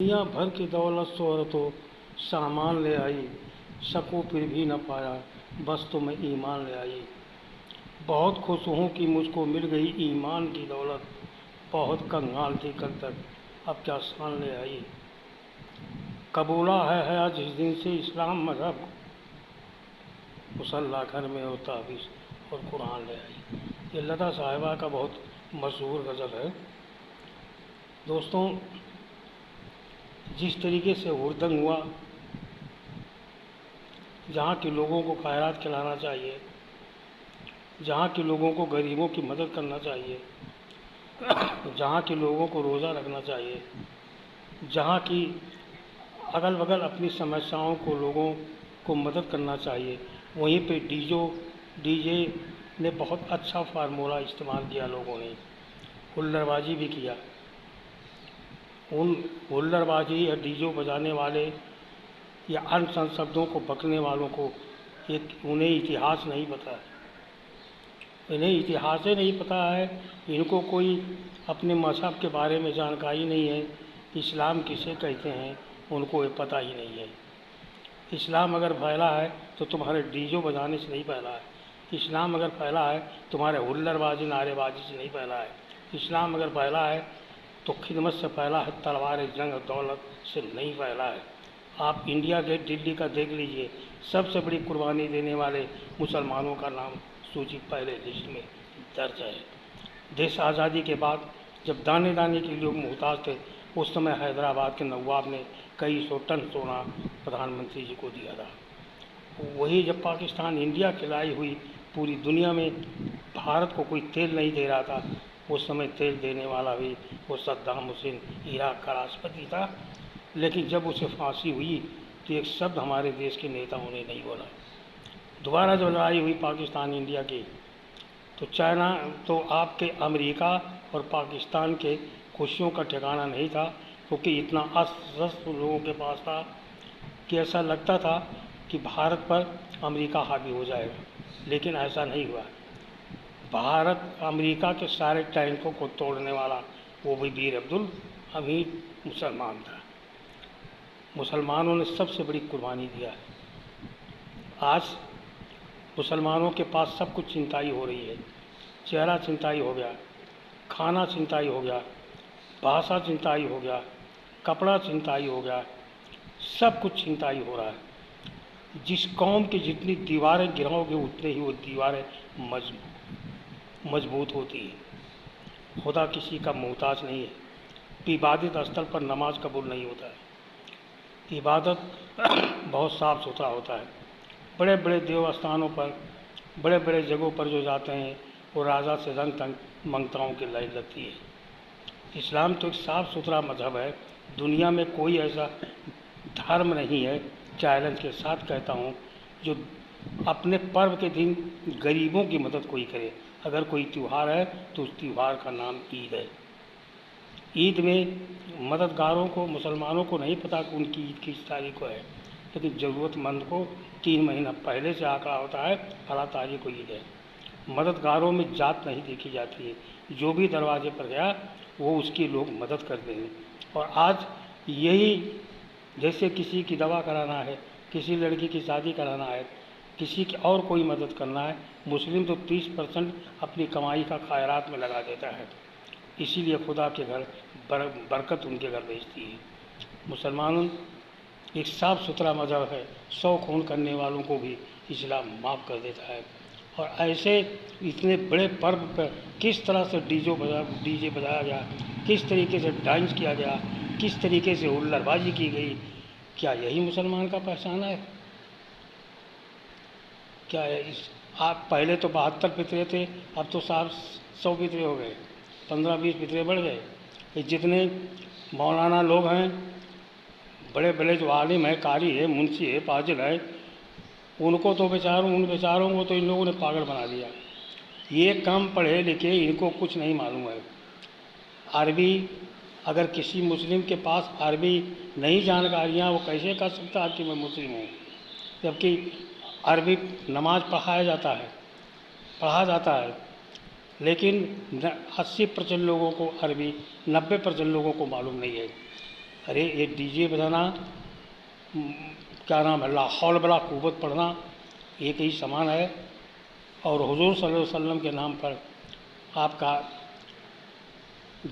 दुनिया भर की दौलत शोहरत हो सामान ले आई, सकूँ फिर भी न पाया, बस तुम्हें ईमान ले आई। बहुत खुश हूँ कि मुझको मिल गई ईमान की दौलत, बहुत कंगाल थी कल तक, अब क्या शान ले आई। कबूला है आज इस दिन से इस्लाम मज़हब, मुसल्ला घर में होता हफीज़ और कुरान ले आई। ये लता साहिबा का बहुत मशहूर गज़ल है। दोस्तों, जिस तरीके से हुड़दंग हुआ, जहाँ के लोगों को खैरात खिलाना चाहिए, जहाँ के लोगों को गरीबों की मदद करना चाहिए, जहाँ के लोगों को रोज़ा रखना चाहिए, जहाँ की अगल बगल अपनी समस्याओं को लोगों को मदद करना चाहिए, वहीं पे डीजे ने बहुत अच्छा फार्मूला इस्तेमाल किया। लोगों ने हुल्लड़बाजी भी किया। उन हुल्लड़बाजी या डीजे बजाने वाले या अनसन शब्दों को बकने वालों को उन्हें इतिहास नहीं पता है। इन्हें इतिहास ही नहीं पता है। इनको कोई अपने मज़हब के बारे में जानकारी नहीं है। इस्लाम किसे कहते हैं उनको ये पता ही नहीं है। इस्लाम अगर फैला है तो तुम्हारे डीजे बजाने से नहीं फैला है। इस्लाम अगर फैला है तुम्हारे हुल्लड़बाजी नारेबाजी से नहीं फैला है। इस्लाम अगर फैला है तो खिदमत से फैला है, तलवार जंग दौलत से नहीं फैला है। आप इंडिया गेट दिल्ली का देख लीजिए, सबसे बड़ी कुर्बानी देने वाले मुसलमानों का नाम सूची पहले लिस्ट में दर्ज है। देश आज़ादी के बाद जब दाने दाने के लोग मोहताज थे, उस समय हैदराबाद के नवाब ने कई सौ टन सोना प्रधानमंत्री जी को दिया था। वही जब पाकिस्तान इंडिया खिलाई हुई पूरी दुनिया में भारत को कोई तेल नहीं दे रहा था, उस समय तेल देने वाला भी वो सद्दाम हुसैन इराक का राष्ट्रपति था। लेकिन जब उसे फांसी हुई तो एक शब्द हमारे देश के नेताओं ने नहीं बोला। दोबारा जब लड़ाई हुई पाकिस्तान इंडिया की, तो आपके अमेरिका और पाकिस्तान के खुशियों का ठिकाना नहीं था, क्योंकि इतना अस्त्र लोगों के पास था कि ऐसा लगता था कि भारत पर अमेरिका हावी हो जाएगा। लेकिन ऐसा नहीं हुआ। भारत अमेरिका के सारे टैंकों को तोड़ने वाला वो भी वीर अब्दुल हमीद मुसलमान था। मुसलमानों ने सबसे बड़ी कुर्बानी दिया है। आज मुसलमानों के पास सब कुछ चिंताई हो रही है। चेहरा चिंताई हो गया, खाना चिंताई हो गया, भाषा चिंताई हो गया, कपड़ा चिंताई हो गया, सब कुछ चिंताई हो रहा है। जिस कौम की जितनी दीवारें गिराओगे उतने ही वो दीवारें मजबूत होती है। खुदा किसी का मोहताज नहीं है। इबादत स्थल पर नमाज कबूल नहीं होता है। इबादत बहुत साफ़ सुथरा होता है। बड़े बड़े देव स्थानों पर, बड़े बड़े जगहों पर जो जाते हैं वो राजा से रंग तंग मंगताओं की लाइन लगती है। इस्लाम तो एक साफ़ सुथरा मज़हब है। दुनिया में कोई ऐसा धर्म नहीं है, चैलेंज के साथ कहता हूँ, जो अपने पर्व के दिन गरीबों की मदद कोई करे। अगर कोई त्यौहार है तो उस त्यौहार का नाम ईद है। ईद में मददगारों को, मुसलमानों को नहीं पता कि उनकी ईद किस तारीख को है, लेकिन ज़रूरतमंद को 3 महीना पहले से आंकड़ा होता है, फला तारीख को ईद है। मददगारों में जात नहीं देखी जाती है। जो भी दरवाजे पर गया वो उसकी लोग मदद करते हैं। और आज यही, जैसे किसी की दवा कराना है, किसी लड़की की शादी कराना है, किसी की और कोई मदद करना है, मुस्लिम तो 30% अपनी कमाई का खैरात में लगा देता है। इसीलिए खुदा के घर बरकत उनके घर भेजती है। मुसलमान एक साफ़ सुथरा मज़हब है। 100 खून करने वालों को भी इस्लाम माफ़ कर देता है। और ऐसे इतने बड़े पर्व पर किस तरह से डीजे बजाया गया, किस तरीके से डांस किया गया, किस तरीके से हुल्लड़बाजी की गई, क्या यही मुसलमान का पहचान है? क्या है आप पहले तो 72 पितरे थे, अब तो 100 पितरे हो गए, 15-20 पितरे बढ़ गए। ये जितने मौलाना लोग हैं, बड़े बड़े जो आलिम है, कारी है, मुंशी है, फाजिल है, उन बेचारों को तो इन लोगों ने पागल बना दिया। ये कम पढ़े लिखे, इनको कुछ नहीं मालूम है। अरबी, अगर किसी मुस्लिम के पास अरबी नहीं जानकारियाँ, वो कैसे कह सकता है कि मैं मुस्लिम हूँ? जबकि अरबी नमाज पढ़ा जाता है, लेकिन 80% लोगों को अरबी, 90% लोगों को मालूम नहीं है। अरे ये डीजे बजाना, क्या नाम है, ला हौल बला कुव्वत पढ़ना, एक ही समान है। और हुजूर सल्लल्लाहु अलैहि वसल्लम के नाम पर आपका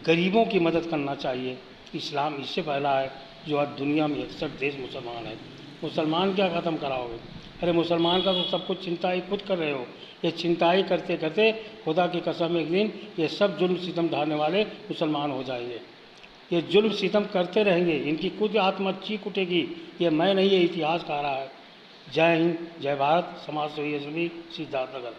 गरीबों की मदद करना चाहिए। इस्लाम इससे फैला है, जो आज दुनिया में 61 देश मुसलमान है। मुसलमान क्या ख़त्म कराओगे? अरे मुसलमान का तो सब कुछ चिंताई खुद कर रहे हो। ये चिंताई करते करते खुदा की कसम एक दिन ये सब जुल्म सितम ढाने वाले मुसलमान हो जाएंगे। ये जुल्म सितम करते रहेंगे, इनकी खुद आत्मा चीख उठेगी। ये मैं नहीं, ये इतिहास कह रहा है। जय हिंद, जय भारत। समाज सेवी सिद्धार्थनगर।